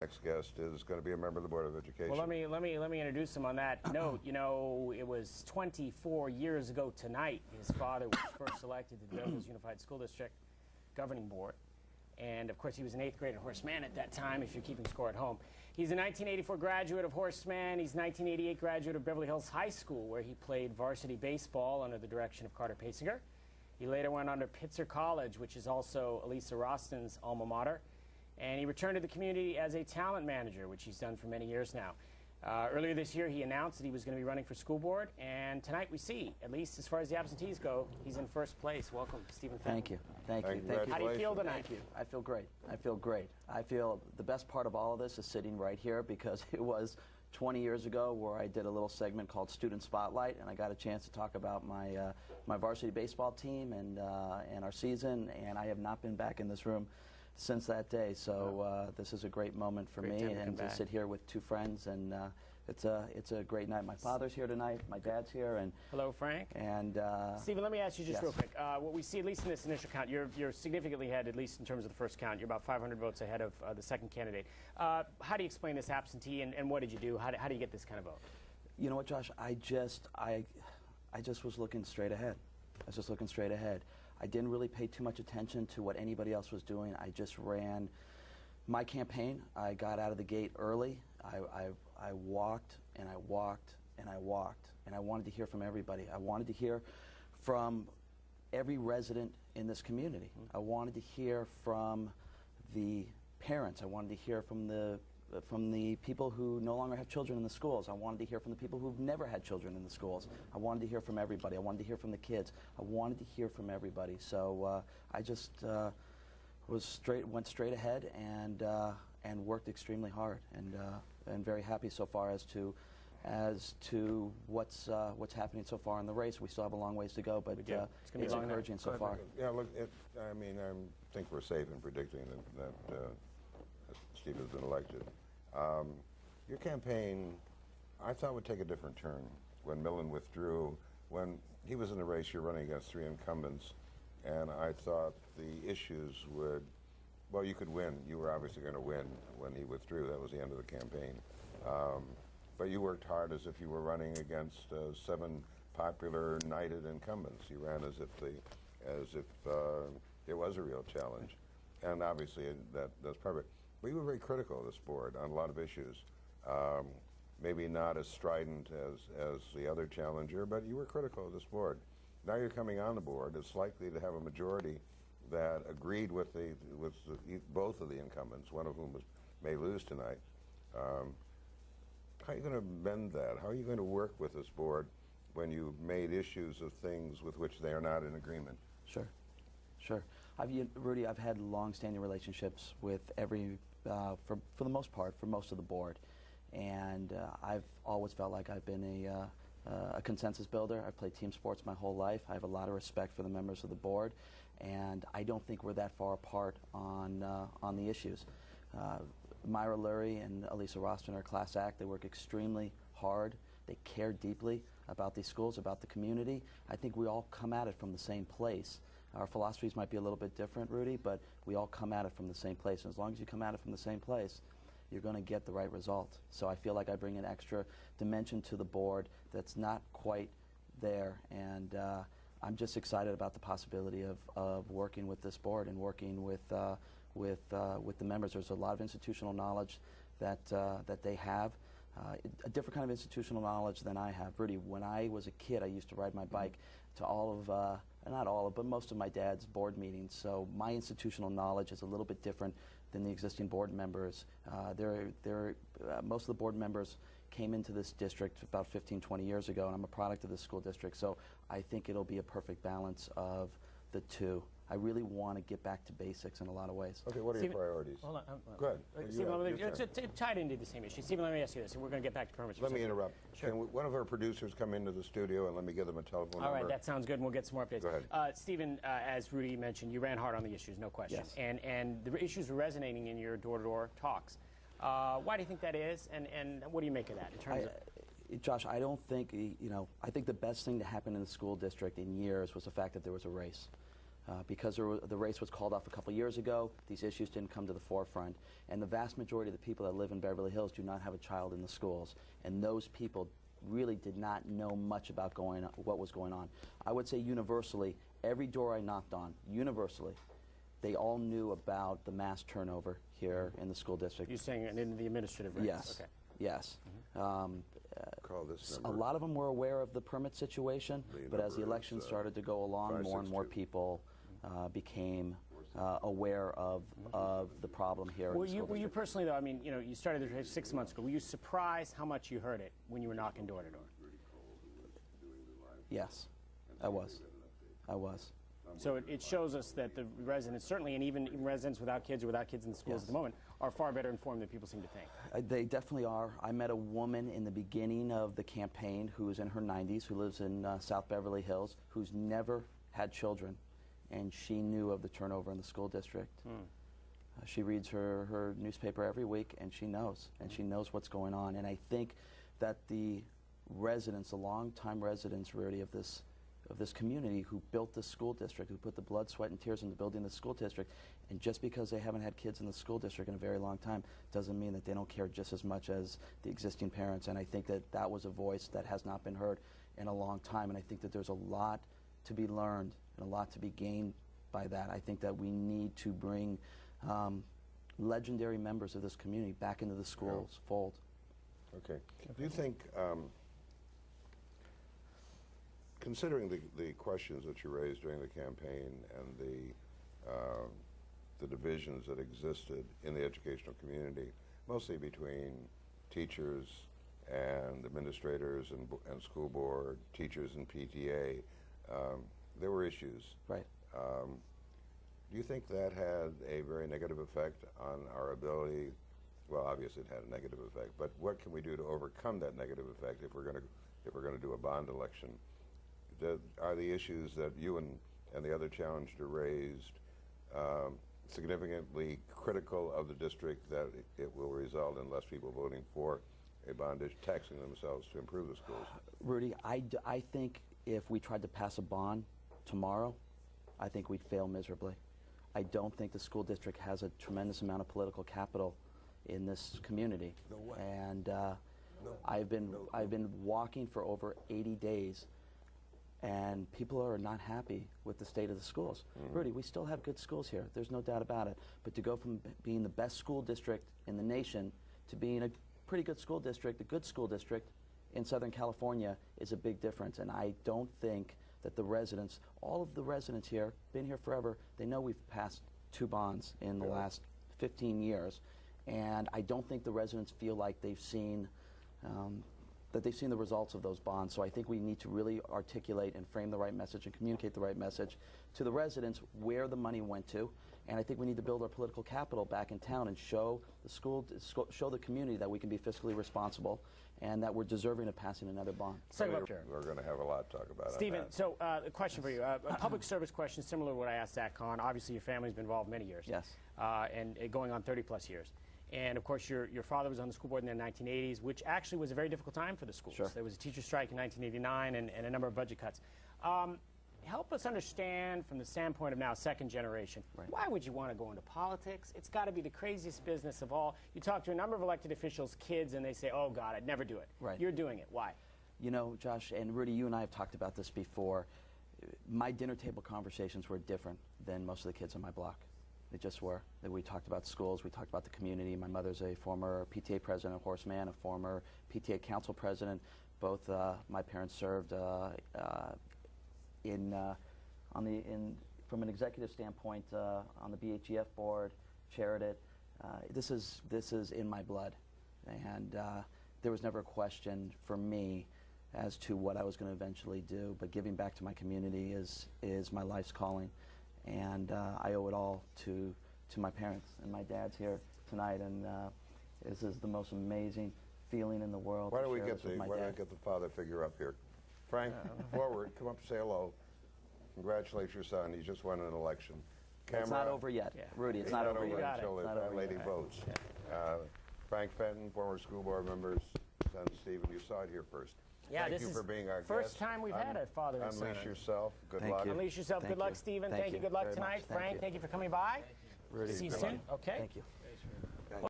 Next guest is going to be a member of the Board of Education. Well, let me introduce him on that note. You know, it was 24 years ago tonight his father was first elected to the Beverly Hills Unified School District Governing Board. And, of course, he was an 8th grade horseman at that time, if you're keeping score at home. He's a 1984 graduate of Horseman. He's a 1988 graduate of Beverly Hills High School, where he played varsity baseball under the direction of Carter Pasinger. He later went on to Pitzer College, which is also Elisa Roston's alma mater. And he returned to the community as a talent manager, which he's done for many years now. Earlier this year, he announced that he was going to be running for school board, and tonight we see, at least as far as the absentees go, he's in first place. Welcome, Steven Fenton. Thank you. Thank you. Thank you. How do you feel tonight? Thank you. I feel great. I feel great. I feel the best part of all of this is sitting right here, because it was 20 years ago where I did a little segment called Student Spotlight, and I got a chance to talk about my my varsity baseball team and our season, and I have not been back in this room since that day. So this is a great moment for me, and to sit here with two friends, and it's a great night. My father's here tonight. My dad's here, and hello, Frank. And Stephen, let me ask you just real quick. What we see, at least in this initial count, you're significantly ahead, at least in terms of the first count. You're about 500 votes ahead of the second candidate. How do you explain this absentee, and what did you do? How do you get this kind of vote? You know what, Josh? I just was looking straight ahead. I was just looking straight ahead. I didn't really pay too much attention to what anybody else was doing. I just ran my campaign. I got out of the gate early. I walked and I walked and I walked, and I wanted to hear from everybody. I wanted to hear from every resident in this community. I wanted to hear from the parents. I wanted to hear from the people who no longer have children in the schools. I wanted to hear from the people who've never had children in the schools. I wanted to hear from everybody. I wanted to hear from the kids. I wanted to hear from everybody. So I just went straight ahead and worked extremely hard, and very happy so far as to what's happening so far in the race. We still have a long ways to go, but it's encouraging so far. Yeah, look, I mean, I think we're safe in predicting that Steve has been elected. Your campaign, I thought, would take a different turn when Millen withdrew. When he was in the race, you're running against 3 incumbents, and I thought the issues would, well, you could win. You were obviously going to win when he withdrew. That was the end of the campaign. But you worked hard as if you were running against 7 popular knighted incumbents. You ran as if there was a real challenge, and obviously that's perfect. But you were very critical of this board on a lot of issues. Maybe not as strident as the other challenger, but you were critical of this board. Now you're coming on the board. It's likely to have a majority that agreed with both of the incumbents, one of whom may lose tonight. How are you going to bend that? How are you going to work with this board when you've made issues of things with which they are not in agreement? Sure. Rudy, I've had long-standing relationships with for the most part, for most of the board, and I've always felt like I've been a consensus builder. I've played team sports my whole life. I have a lot of respect for the members of the board, and I don't think we're that far apart on the issues. Myra Lurie and Elisa Roston are class act. They work extremely hard. They care deeply about these schools, about the community. I think we all come at it from the same place. Our philosophies might be a little bit different, Rudy, but we all come at it from the same place. And as long as you come at it from the same place, you're going to get the right result. So I feel like I bring an extra dimension to the board that's not quite there. And I'm just excited about the possibility of working with this board and working with the members. There's a lot of institutional knowledge that they have. A different kind of institutional knowledge than I have. Rudy, when I was a kid, I used to ride my bike to all of, not all of, but most of my dad's board meetings. So my institutional knowledge is a little bit different than the existing board members. Most of the board members came into this district about 15, 20 years ago, and I'm a product of this school district. So I think it'll be a perfect balance of the two. I really want to get back to basics in a lot of ways. Okay, what are your priorities? Hold on. Go ahead. Stephen, it's tied into the same issue. Stephen, let me ask you this, and we're going to get back to permits. Let me interrupt. Sure. Can one of our producers come into the studio and let me give them a telephone number? All right, that sounds good, and we'll get some more updates. Go ahead. Stephen, as Rudy mentioned, you ran hard on the issues, no question. Yes. And the issues were resonating in your door-to-door talks. Why do you think that is, and what do you make of that in terms of... Josh, I don't think, I think the best thing to happen in the school district in years was the fact that there was a race. Because the race was called off a couple years ago, these issues didn't come to the forefront. And the vast majority of the people that live in Beverly Hills do not have a child in the schools. And those people really did not know much about what was going on. I would say universally, every door I knocked on, universally, they all knew about the mass turnover here in the school district. You're saying in the administrative ranks? Yes. Okay. Yes. Call this A number. lot of them were aware of the permit situation, but as the number election is, started to go along, more and more 562. people became aware of the problem here. in the school Were you district. personally, though, I mean, you know, you started the race 6 months ago. Were you surprised how much you heard it when you were knocking door to door? Yes, I was. I was. So it shows us that the residents, certainly, and even residents without kids or without kids in the schools at the moment, are far better informed than people seem to think. They definitely are. I met a woman in the beginning of the campaign who is in her 90s, who lives in South Beverly Hills, who's never had children, and she knew of the turnover in the school district. She reads her newspaper every week, and she knows what's going on. And I think that the residents, the longtime residents, Rudy, of this community who built this school district, who put the blood, sweat, and tears into building this school district, and just because they haven't had kids in the school district in a very long time doesn't mean that they don't care just as much as the existing parents. And I think that that was a voice that has not been heard in a long time, and I think that there's a lot to be learned and a lot to be gained by that. I think that we need to bring legendary members of this community back into the schools fold. Okay. Do you think, considering the questions that you raised during the campaign and the divisions that existed in the educational community, mostly between teachers and administrators and school board, teachers and PTA, there were issues. Right. Do you think that had a very negative effect on our ability? Well, obviously it had a negative effect, but what can we do to overcome that negative effect if we're going to do a bond election? Are the issues that you and the other challenger raised significantly critical of the district that it will result in less people voting for a bond issue, taxing themselves to improve the schools? Rudy, I think if we tried to pass a bond tomorrow, I think we'd fail miserably. I don't think the school district has a tremendous amount of political capital in this community. No way. And I've been walking for over 80 days, and people are not happy with the state of the schools. Rudy, we still have good schools here. There's no doubt about it. But to go from being the best school district in the nation to being a pretty good school district, a good school district in Southern California, is a big difference. And I don't think that the residents, all of the residents here, been here forever, they know we've passed 2 bonds in the last 15 years. And I don't think the residents feel like they've seen the results of those bonds. So I think we need to really articulate and frame the right message and communicate the right message to the residents where the money went to. And I think we need to build our political capital back in town and show the community that we can be fiscally responsible and that we're deserving of passing another bond. We're going to have a lot to talk about Steven, on that. so a question for you. A public service question similar to what I asked Zach Kahn. Obviously, your family's been involved many years. Yes. And going on 30-plus years. And, of course, your father was on the school board in the 1980s, which actually was a very difficult time for the schools. Sure. There was a teacher strike in 1989 and a number of budget cuts. Help us understand from the standpoint of now second generation, why would you want to go into politics? It's got to be the craziest business of all. You talk to a number of elected officials, kids, and they say, oh, God, I'd never do it. Right. You're doing it. Why? You know, Josh, and Rudy, you and I have talked about this before. My dinner table conversations were different than most of the kids on my block. They just were. We talked about schools, we talked about the community. My mother's a former PTA president of Horace Mann, a former PTA council president. Both my parents served from an executive standpoint on the BHUSD board, chaired it. This is in my blood, and there was never a question for me as to what I was going to eventually do. But giving back to my community is my life's calling, and I owe it all to my parents. And my dad's here tonight, and this is the most amazing feeling in the world. Why don't we share get this with my the dad. father figure up here? Frank, forward, come up, say hello. Congratulate your son. He just won an election. Camera. It's not over yet, Rudy. It's not over yet. Until It's not that over lady yet. votes. Frank Fenton, former school board members, son Steven. You saw it here first. Yeah, Thank this you is for being our first guest. time we've had a father and son. Unleash yourself. Good Thank luck. you. Unleash yourself. Thank Good luck, you. Stephen. Thank Thank you. you Good luck very much. tonight. Thank Frank, you. thank you for coming by. Rudy, See you good soon. luck. Okay. Thank you.